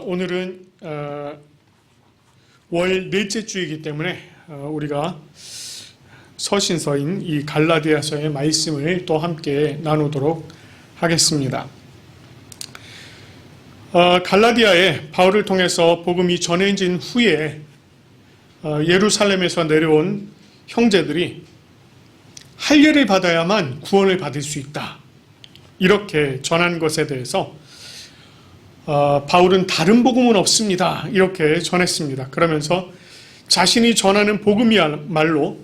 오늘은 월 넷째 주이기 때문에 우리가 서신서인 이 갈라디아서의 말씀을 또 함께 나누도록 하겠습니다. 갈라디아에 바울을 통해서 복음이 전해진 후에 예루살렘에서 내려온 형제들이 할례를 받아야만 구원을 받을 수 있다, 이렇게 전한 것에 대해서 바울은 다른 복음은 없습니다, 이렇게 전했습니다. 그러면서 자신이 전하는 복음이야말로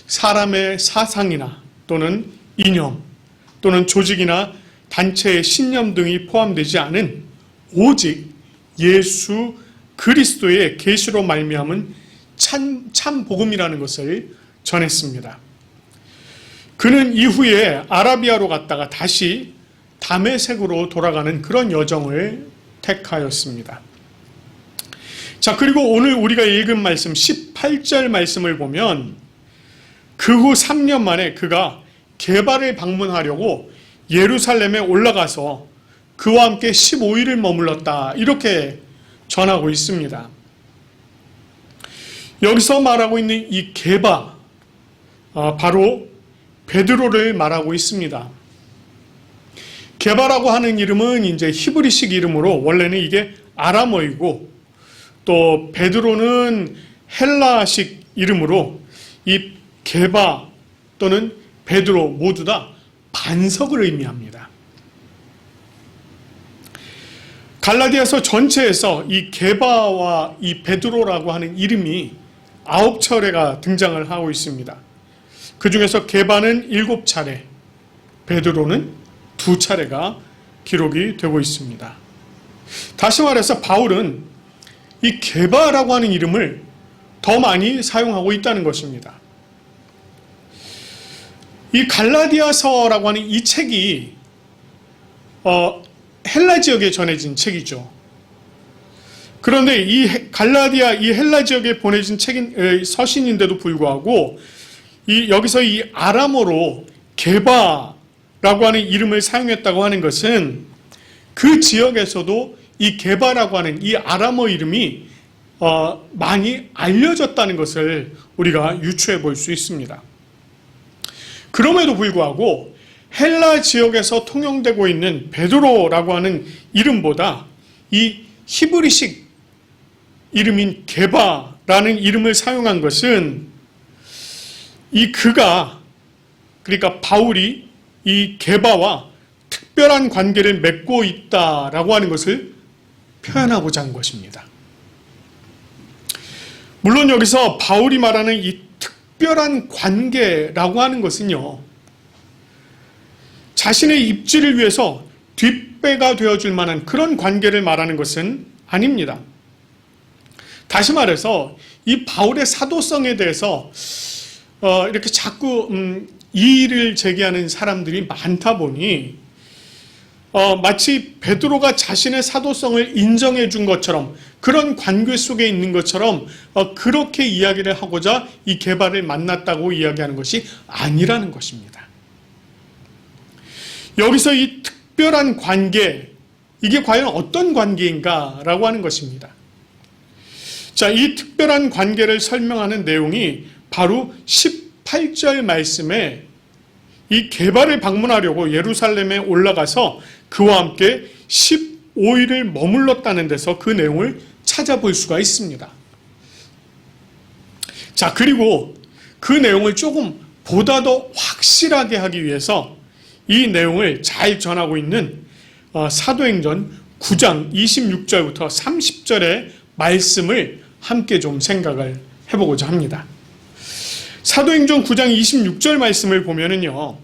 사람의 사상이나 또는 이념 또는 조직이나 단체의 신념 등이 포함되지 않은 오직 예수 그리스도의 계시로 말미암은 참 복음이라는 것을 전했습니다. 그는 이후에 아라비아로 갔다가 다시 다메섹으로 돌아가는 그런 여정을 택하였습니다. 자, 그리고 오늘 우리가 읽은 말씀 18절 말씀을 보면 그 후 3년 만에 그가 게바를 방문하려고 예루살렘에 올라가서 그와 함께 15일을 머물렀다, 이렇게 전하고 있습니다. 여기서 말하고 있는 이 게바, 바로 베드로를 말하고 있습니다. 게바라고 하는 이름은 이제 히브리식 이름으로 원래는 이게 아람어이고, 또 베드로는 헬라식 이름으로 이 게바 또는 베드로 모두 다 반석을 의미합니다. 갈라디아서 전체에서 이 게바와 이 베드로라고 하는 이름이 9차례가 등장을 하고 있습니다. 그 중에서 게바는 7차례, 베드로는 2차례가 기록이 되고 있습니다. 다시 말해서 바울은 이 게바라고 하는 이름을 더 많이 사용하고 있다는 것입니다. 이 갈라디아서라고 하는 이 책이 헬라 지역에 전해진 책이죠. 그런데 이 갈라디아, 이 헬라 지역에 보내진 서신인데도 불구하고 여기서 이 아람어로 게바라고 하는 이름을 사용했다고 하는 것은 그 지역에서도 이 게바라고 하는 이 아람어 이름이 많이 알려졌다는 것을 우리가 유추해 볼 수 있습니다. 그럼에도 불구하고 헬라 지역에서 통용되고 있는 베드로라고 하는 이름보다 이 히브리식 이름인 게바라는 이름을 사용한 것은 그러니까 바울이 이 게바와 특별한 관계를 맺고 있다라고 하는 것을 표현하고자 한 것입니다. 물론 여기서 바울이 말하는 이 특별한 관계라고 하는 것은요, 자신의 입지를 위해서 뒷배가 되어줄 만한 그런 관계를 말하는 것은 아닙니다. 다시 말해서 이 바울의 사도성에 대해서 이렇게 자꾸 이의를 제기하는 사람들이 많다 보니 마치 베드로가 자신의 사도성을 인정해 준 것처럼, 그런 관계 속에 있는 것처럼 그렇게 이야기를 하고자 이 게바를 만났다고 이야기하는 것이 아니라는 것입니다. 여기서 이 특별한 관계, 이게 과연 어떤 관계인가라고 하는 것입니다. 자, 이 특별한 관계를 설명하는 내용이 바로 18절 말씀에 이 게바를 방문하려고 예루살렘에 올라가서 그와 함께 15일을 머물렀다는 데서 그 내용을 찾아볼 수가 있습니다. 자, 그리고 그 내용을 조금 보다 더 확실하게 하기 위해서 이 내용을 잘 전하고 있는 사도행전 9장 26절부터 30절의 말씀을 함께 좀 생각을 해보고자 합니다. 사도행전 9장 26절 말씀을 보면은요,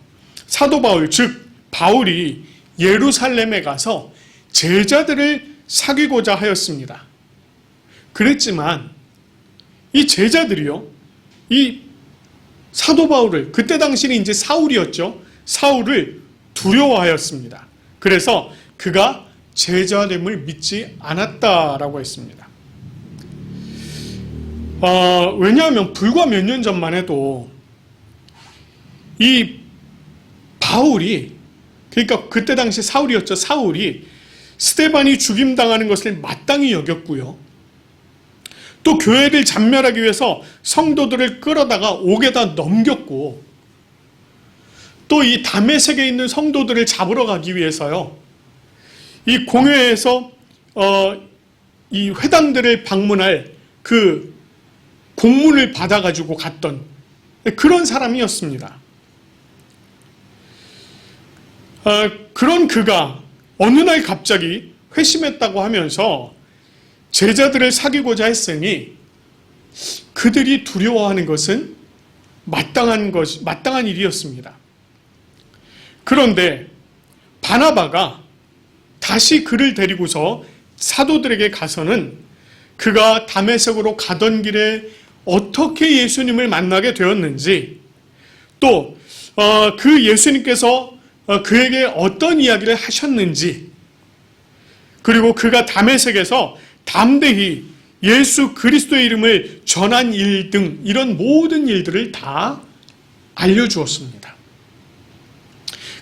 사도 바울, 즉 바울이 예루살렘에 가서 제자들을 사귀고자 하였습니다. 그랬지만 이 제자들이요, 이 사도 바울을, 그때 당시는 이제 사울이었죠, 사울을 두려워하였습니다. 그래서 그가 제자됨을 믿지 않았다라고 했습니다. 왜냐하면 불과 몇 년 전만 해도 이 바울이, 그러니까 그때 당시 사울이었죠, 사울이 스데반이 죽임당하는 것을 마땅히 여겼고요. 또 교회를 잔멸하기 위해서 성도들을 끌어다가 옥에다 넘겼고, 또 이 다메섹에 있는 성도들을 잡으러 가기 위해서요, 이 공회에서 이 회당들을 방문할 그 공문을 받아가지고 갔던 그런 사람이었습니다. 그런 그가 어느 날 갑자기 회심했다고 하면서 제자들을 사귀고자 했으니 그들이 두려워하는 것은 마땅한 일이었습니다. 그런데 바나바가 다시 그를 데리고서 사도들에게 가서는 그가 다메섹으로 가던 길에 어떻게 예수님을 만나게 되었는지, 또 그 예수님께서 그에게 어떤 이야기를 하셨는지, 그리고 그가 다메섹에서 담대히 예수 그리스도의 이름을 전한 일 등 이런 모든 일들을 다 알려주었습니다.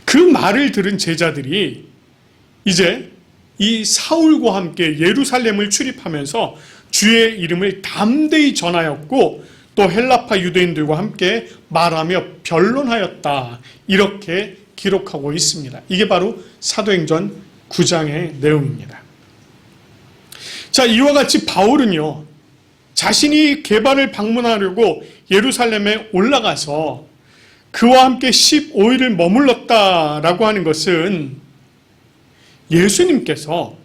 그 말을 들은 제자들이 이제 이 사울과 함께 예루살렘을 출입하면서 주의 이름을 담대히 전하였고, 또 헬라파 유대인들과 함께 말하며 변론하였다, 이렇게 기록하고 있습니다. 이게 바로 사도행전 9장의 내용입니다. 자, 이와 같이 바울은요, 자신이 게바를 방문하려고 예루살렘에 올라가서 그와 함께 15일을 머물렀다라고 하는 것은 예수님께서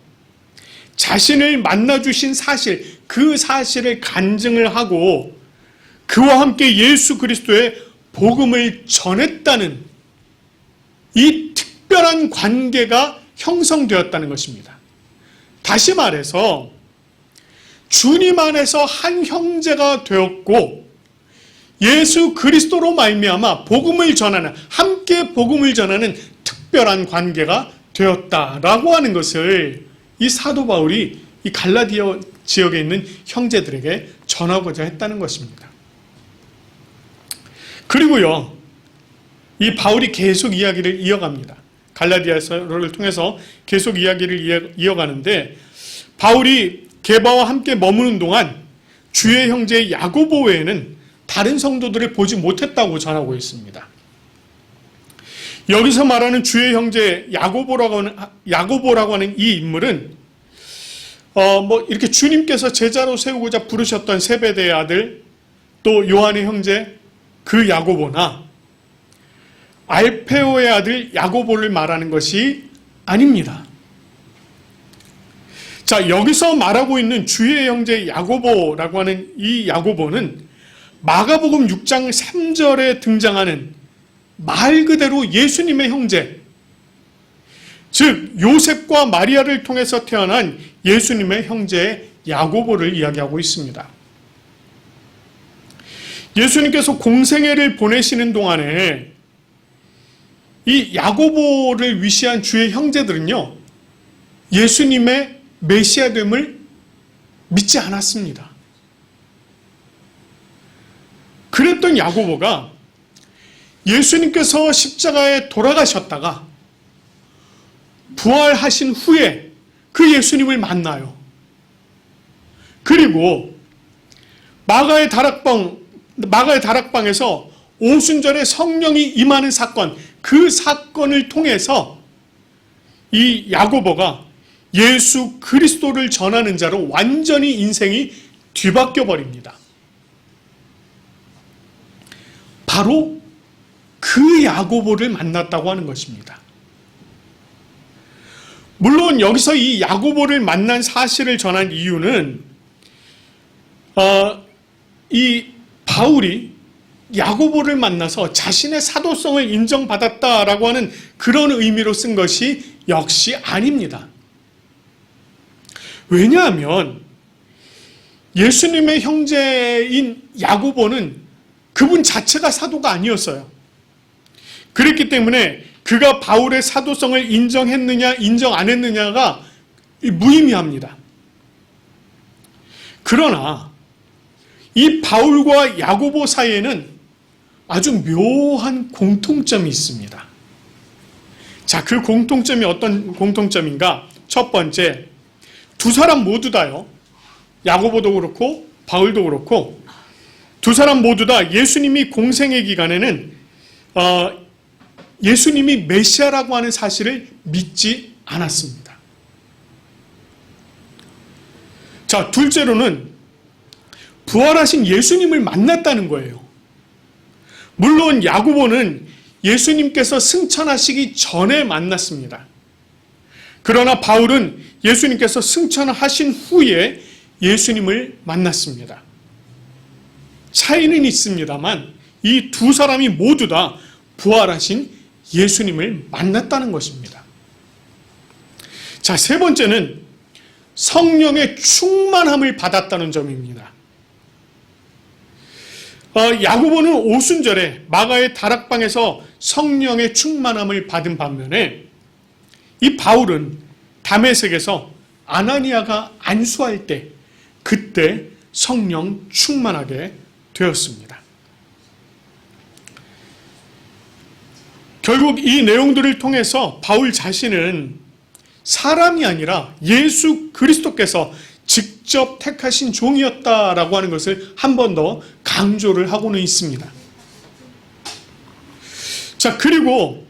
자신을 만나주신 사실, 그 사실을 간증을 하고 그와 함께 예수 그리스도의 복음을 전했다는 이 특별한 관계가 형성되었다는 것입니다. 다시 말해서 주님 안에서 한 형제가 되었고 예수 그리스도로 말미암아 복음을 전하는, 함께 복음을 전하는 특별한 관계가 되었다라고 하는 것을 이 사도 바울이 이 갈라디아 지역에 있는 형제들에게 전하고자 했다는 것입니다. 그리고요, 이 바울이 계속 이야기를 이어갑니다. 갈라디아서를 통해서 계속 이야기를 이어가는데, 바울이 게바와 함께 머무는 동안 주의 형제 야고보 외에는 다른 성도들을 보지 못했다고 전하고 있습니다. 여기서 말하는 주의 형제 야고보라고 하는 이 인물은 이렇게 주님께서 제자로 세우고자 부르셨던 세베대의 아들, 또 요한의 형제 그 야고보나 알페오의 아들 야고보를 말하는 것이 아닙니다. 자, 여기서 말하고 있는 주의 형제 야고보라고 하는 이 야고보는 마가복음 6장 3절에 등장하는 말 그대로 예수님의 형제, 즉 요셉과 마리아를 통해서 태어난 예수님의 형제 야고보를 이야기하고 있습니다. 예수님께서 공생애를 보내시는 동안에 이 야고보를 위시한 주의 형제들은요, 예수님의 메시아됨을 믿지 않았습니다. 그랬던 야고보가 예수님께서 십자가에 돌아가셨다가 부활하신 후에 그 예수님을 만나요. 그리고 마가의 다락방에서 오순절에 성령이 임하는 사건, 그 사건을 통해서 이 야고보가 예수 그리스도를 전하는 자로 완전히 인생이 뒤바뀌어 버립니다. 바로 그 야고보를 만났다고 하는 것입니다. 물론 여기서 이 야고보를 만난 사실을 전한 이유는 이 바울이 야고보를 만나서 자신의 사도성을 인정받았다라고 하는 그런 의미로 쓴 것이 역시 아닙니다. 왜냐하면 예수님의 형제인 야고보는 그분 자체가 사도가 아니었어요. 그랬기 때문에 그가 바울의 사도성을 인정했느냐 인정 안 했느냐가 무의미합니다. 그러나 이 바울과 야고보 사이에는 아주 묘한 공통점이 있습니다. 자, 그 공통점이 어떤 공통점인가? 첫 번째, 두 사람 모두 다요. 야고보도 그렇고 바울도 그렇고 두 사람 모두 다 예수님이 공생의 기간에는 예수님이 메시아라고 하는 사실을 믿지 않았습니다. 자, 둘째로는 부활하신 예수님을 만났다는 거예요. 물론 야고보는 예수님께서 승천하시기 전에 만났습니다. 그러나 바울은 예수님께서 승천하신 후에 예수님을 만났습니다. 차이는 있습니다만 이 두 사람이 모두 다 부활하신 예수님을 만났다는 것입니다. 자, 세 번째는 성령의 충만함을 받았다는 점입니다. 야고보는 오순절에 마가의 다락방에서 성령의 충만함을 받은 반면에 이 바울은 다메섹에서 아나니아가 안수할 때 그때 성령 충만하게 되었습니다. 결국 이 내용들을 통해서 바울 자신은 사람이 아니라 예수 그리스도께서 직접 택하신 종이었다라고 하는 것을 한 번 더 강조를 하고는 있습니다. 자, 그리고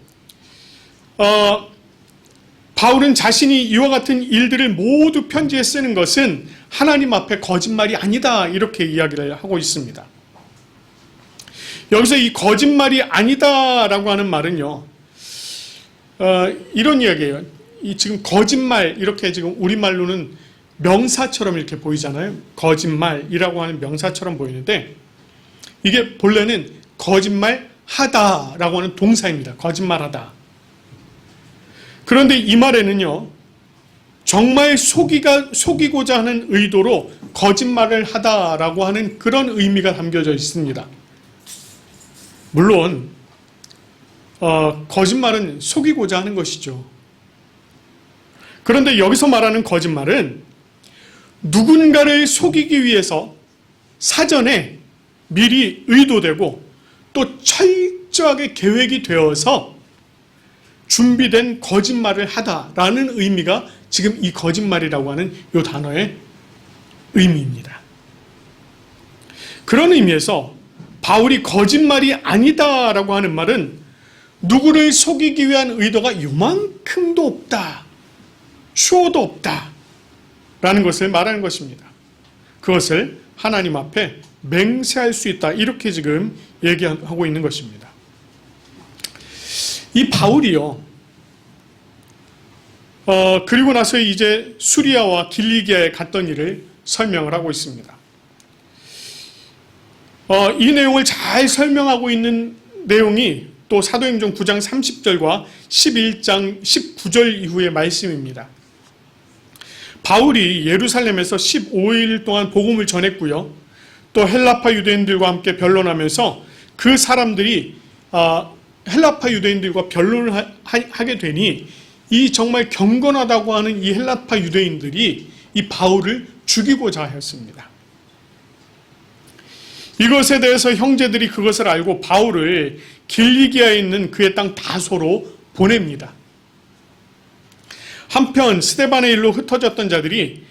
바울은 자신이 이와 같은 일들을 모두 편지에 쓰는 것은 하나님 앞에 거짓말이 아니다 이렇게 이야기를 하고 있습니다. 여기서 이 거짓말이 아니다라고 하는 말은요, 이런 이야기예요. 이 지금 거짓말 이렇게 지금 우리말로는 명사처럼 이렇게 보이잖아요. 거짓말이라고 하는 명사처럼 보이는데 이게 본래는 거짓말하다라고 하는 동사입니다. 거짓말하다. 그런데 이 말에는요, 정말 속이고자 하는 의도로 거짓말을 하다라고 하는 그런 의미가 담겨져 있습니다. 물론 거짓말은 속이고자 하는 것이죠. 그런데 여기서 말하는 거짓말은 누군가를 속이기 위해서 사전에 미리 의도되고 또 철저하게 계획이 되어서 준비된 거짓말을 하다라는 의미가 지금 이 거짓말이라고 하는 이 단어의 의미입니다. 그런 의미에서 바울이 거짓말이 아니다라고 하는 말은 누구를 속이기 위한 의도가 요만큼도 없다, 쇼도 없다 라는 것을 말하는 것입니다. 그것을 하나님 앞에 맹세할 수 있다 이렇게 지금 얘기하고 있는 것입니다. 이 바울이요, 그리고 나서 이제 수리아와 길리기아에 갔던 일을 설명을 하고 있습니다. 이 내용을 잘 설명하고 있는 내용이 또 사도행전 9장 30절과 11장 19절 이후의 말씀입니다. 바울이 예루살렘에서 15일 동안 복음을 전했고요. 또 헬라파 유대인들과 함께 변론하면서 그 사람들이 헬라파 유대인들과 변론을 하게 되니 이 정말 경건하다고 하는 이 헬라파 유대인들이 이 바울을 죽이고자 하였습니다. 이것에 대해서 형제들이 그것을 알고 바울을 길리기아에 있는 그의 땅 다소로 보냅니다. 한편 스데반의 일로 흩어졌던 자들이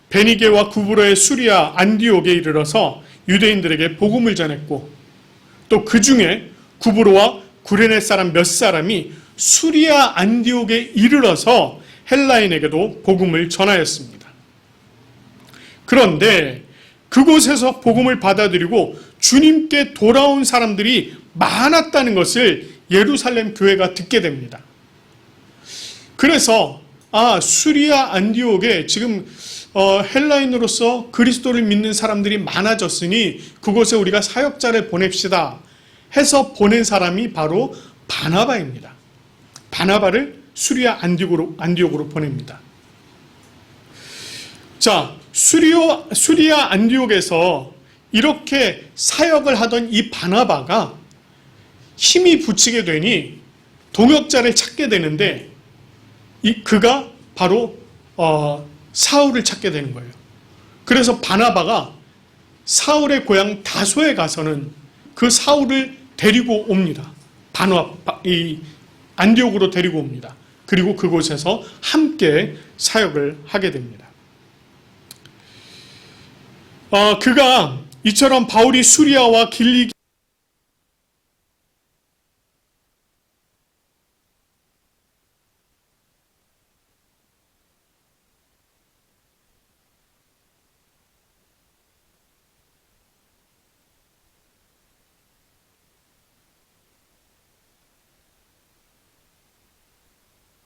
베니게와 구브로의 수리아 안디옥에 이르러서 유대인들에게 복음을 전했고 또 그 중에 구브로와 구레네 사람 몇 사람이 수리아 안디옥에 이르러서 헬라인에게도 복음을 전하였습니다. 그런데 그곳에서 복음을 받아들이고 주님께 돌아온 사람들이 많았다는 것을 예루살렘 교회가 듣게 됩니다. 그래서 수리아 안디옥에 지금 헬라인으로서 그리스도를 믿는 사람들이 많아졌으니 그곳에 우리가 사역자를 보냅시다 해서 보낸 사람이 바로 바나바입니다. 바나바를 수리아 안디옥으로 보냅니다. 자, 수리아 안디옥에서 이렇게 사역을 하던 이 바나바가 힘이 붙이게 되니 동역자를 찾게 되는데 그가 바로 사울을 찾게 되는 거예요. 그래서 바나바가 사울의 고향 다소에 가서는 그 사울을 데리고 옵니다. 이 안디옥으로 데리고 옵니다. 그리고 그곳에서 함께 사역을 하게 됩니다. 그가 이처럼 바울이 수리아와 길리기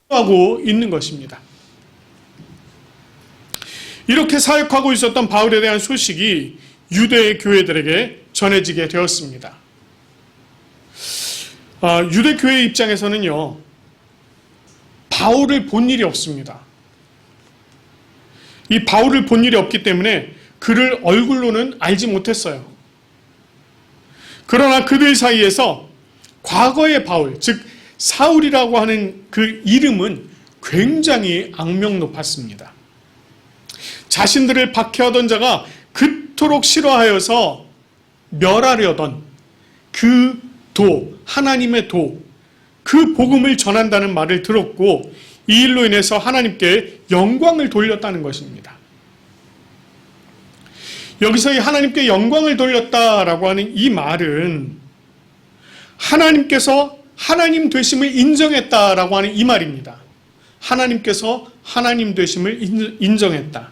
하고 있는 것입니다. 이렇게 사역하고 있었던 바울에 대한 소식이 유대 교회들에게 전해지게 되었습니다. 유대 교회 입장에서는요, 바울을 본 일이 없습니다. 이 바울을 본 일이 없기 때문에 그를 얼굴로는 알지 못했어요. 그러나 그들 사이에서 과거의 바울, 즉 사울이라고 하는 그 이름은 굉장히 악명 높았습니다. 자신들을 박해하던 자가 그토록 싫어하여서 멸하려던 그 도, 하나님의 도, 그 복음을 전한다는 말을 들었고 이 일로 인해서 하나님께 영광을 돌렸다는 것입니다. 여기서 이 하나님께 영광을 돌렸다라고 하는 이 말은 하나님께서 하나님 되심을 인정했다라고 하는 이 말입니다. 하나님께서 하나님 되심을 인정했다.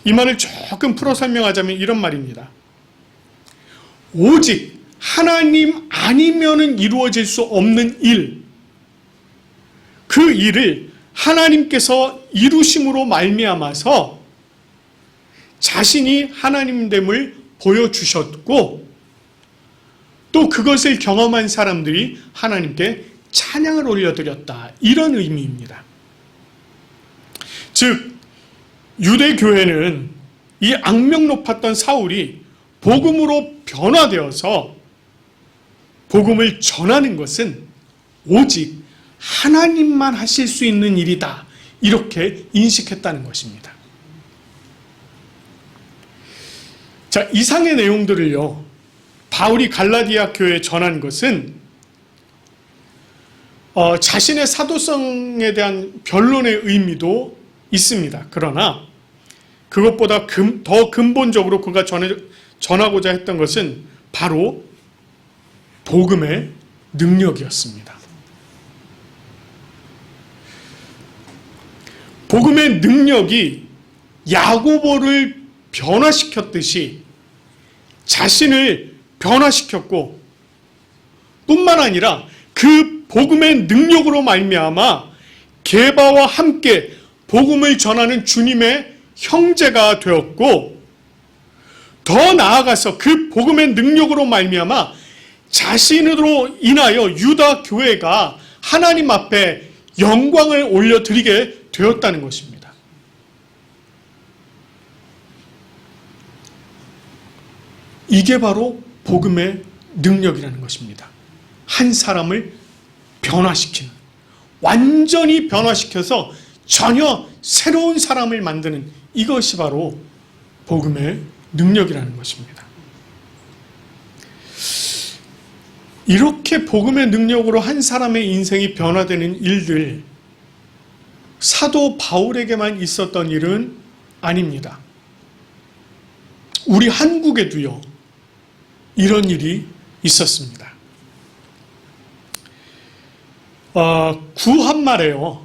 이 말을 조금 풀어 설명하자면 이런 말입니다. 오직 하나님 아니면은 이루어질 수 없는 일, 그 일을 하나님께서 이루심으로 말미암아서 자신이 하나님됨을 보여주셨고 또 그것을 경험한 사람들이 하나님께 찬양을 올려드렸다. 이런 의미입니다. 즉 유대 교회는 이 악명 높았던 사울이 복음으로 변화되어서 복음을 전하는 것은 오직 하나님만 하실 수 있는 일이다. 이렇게 인식했다는 것입니다. 자, 이상의 내용들을요, 바울이 갈라디아 교회에 전한 것은 자신의 사도성에 대한 변론의 의미도 있습니다. 그러나 그것보다 더 근본적으로 그가 전하고자 했던 것은 바로 복음의 능력이었습니다. 복음의 능력이 야고보를 변화시켰듯이 자신을 변화시켰고 뿐만 아니라 그 복음의 능력으로 말미암아 게바와 함께 복음을 전하는 주님의 형제가 되었고 더 나아가서 그 복음의 능력으로 말미암아 자신으로 인하여 유다 교회가 하나님 앞에 영광을 올려드리게 되었다는 것입니다. 이게 바로 복음의 능력이라는 것입니다. 한 사람을 변화시키는, 완전히 변화시켜서 전혀 새로운 사람을 만드는 이것이 바로 복음의 능력이라는 것입니다. 이렇게 복음의 능력으로 한 사람의 인생이 변화되는 일들, 사도 바울에게만 있었던 일은 아닙니다. 우리 한국에도요, 이런 일이 있었습니다. 구한말에요,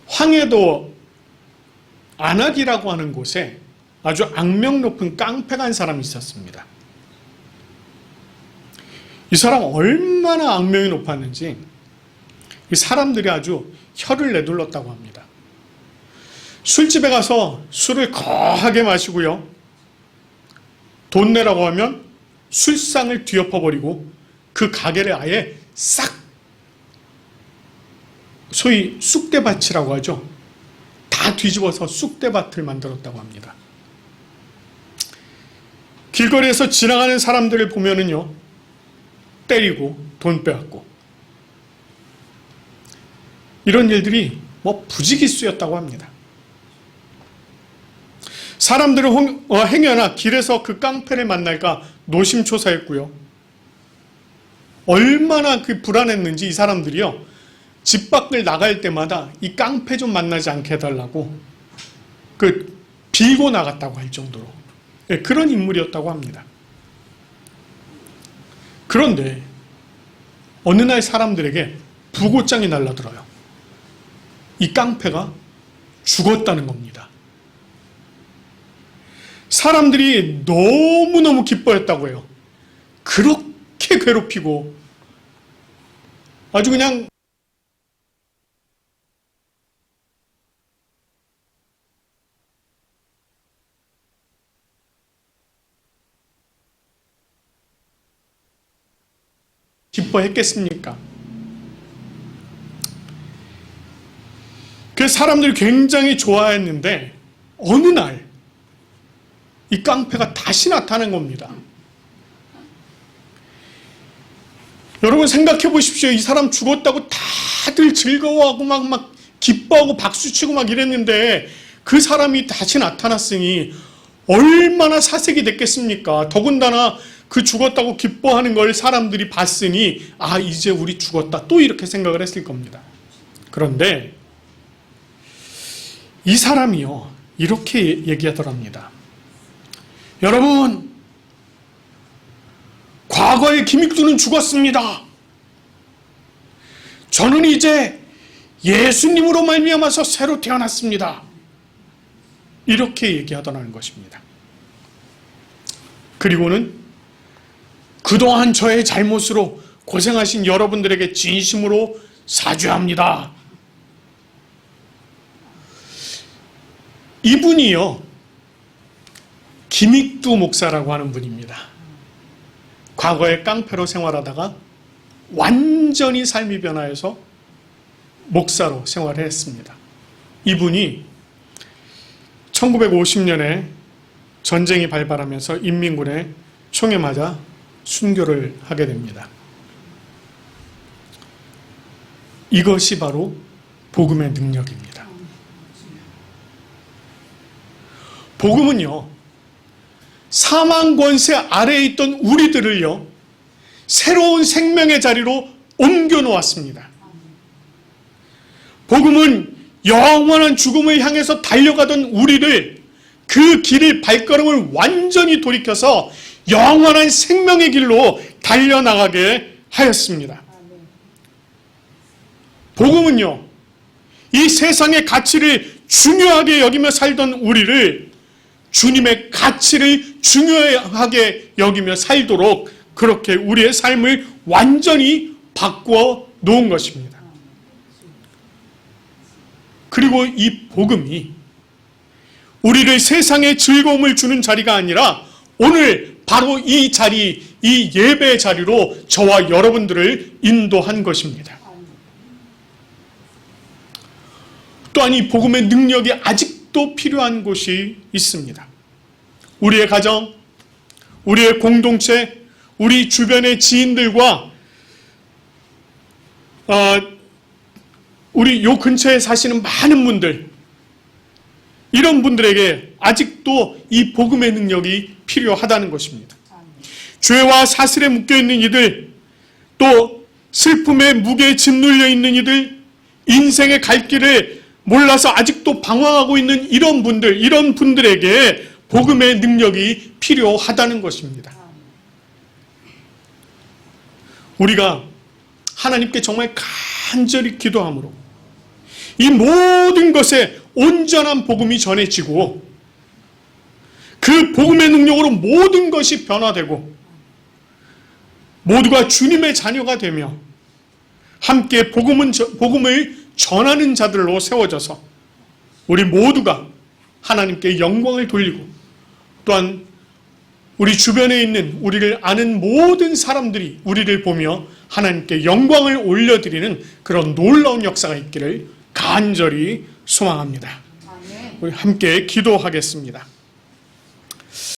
황해도 안악이라고 하는 곳에 아주 악명 높은 깡패간 사람이 있었습니다. 이 사람 얼마나 악명이 높았는지 사람들이 아주 혀를 내둘렀다고 합니다. 술집에 가서 술을 거하게 마시고요, 돈 내라고 하면 술상을 뒤엎어버리고 그 가게를 아예 싹, 소위 쑥대밭이라고 하죠. 다 뒤집어서 쑥대밭을 만들었다고 합니다. 길거리에서 지나가는 사람들을 보면은요, 때리고 돈 빼앗고 이런 일들이 부지기수였다고 합니다. 사람들은 행여나 길에서 그 깡패를 만날까 노심초사했고요. 얼마나 불안했는지 이 사람들이요, 집 밖을 나갈 때마다 이 깡패 좀 만나지 않게 해달라고 빌고 나갔다고 할 정도로 그런 인물이었다고 합니다. 그런데 어느 날 사람들에게 부고장이 날라들어요. 이 깡패가 죽었다는 겁니다. 사람들이 너무너무 기뻐했다고 해요. 그렇게 괴롭히고 아주 그냥 기뻐했겠습니까? 그 사람들이 굉장히 좋아했는데 어느 날 이 깡패가 다시 나타난 겁니다. 여러분 생각해 보십시오. 이 사람 죽었다고 다들 즐거워하고 막 기뻐하고 박수치고 막 이랬는데 그 사람이 다시 나타났으니 얼마나 사색이 됐겠습니까? 더군다나 그 죽었다고 기뻐하는 걸 사람들이 봤으니 아 이제 우리 죽었다 또 이렇게 생각을 했을 겁니다. 그런데 이 사람이요 이렇게 얘기하더랍니다. 여러분 과거의 김익두는 죽었습니다. 저는 이제 예수님으로 말미암아서 새로 태어났습니다. 이렇게 얘기하더라는 것입니다. 그리고는 그동안 저의 잘못으로 고생하신 여러분들에게 진심으로 사죄합니다. 이분이요 김익두 목사라고 하는 분입니다. 과거에 깡패로 생활하다가 완전히 삶이 변화해서 목사로 생활을 했습니다. 이분이 1950년에 전쟁이 발발하면서 인민군에 총에 맞아 순교를 하게 됩니다. 이것이 바로 복음의 능력입니다. 복음은요 사망 권세 아래에 있던 우리들을요 새로운 생명의 자리로 옮겨 놓았습니다. 복음은 영원한 죽음을 향해서 달려가던 우리를 그 길을 발걸음을 완전히 돌이켜서 영원한 생명의 길로 달려나가게 하였습니다. 복음은요 이 세상의 가치를 중요하게 여기며 살던 우리를 주님의 가치를 중요하게 여기며 살도록 그렇게 우리의 삶을 완전히 바꾸어 놓은 것입니다. 그리고 이 복음이 우리를 세상의 즐거움을 주는 자리가 아니라 오늘 바로 이 자리, 이 예배의 자리로 저와 여러분들을 인도한 것입니다. 또한 이 복음의 능력이 아직도 필요한 곳이 있습니다. 우리의 가정, 우리의 공동체, 우리 주변의 지인들과 우리 요 근처에 사시는 많은 분들, 이런 분들에게 아직도 이 복음의 능력이 필요하다는 것입니다. 죄와 사슬에 묶여있는 이들, 또 슬픔의 무게에 짓눌려 있는 이들, 인생의 갈 길을 몰라서 아직도 방황하고 있는 이런 분들에게 복음의 능력이 필요하다는 것입니다. 우리가 하나님께 정말 간절히 기도함으로 이 모든 것에 온전한 복음이 전해지고 그 복음의 능력으로 모든 것이 변화되고 모두가 주님의 자녀가 되며 함께 복음을 전하는 자들로 세워져서 우리 모두가 하나님께 영광을 돌리고 또한 우리 주변에 있는 우리를 아는 모든 사람들이 우리를 보며 하나님께 영광을 올려드리는 그런 놀라운 역사가 있기를 간절히 소망합니다. 우리 함께 기도하겠습니다.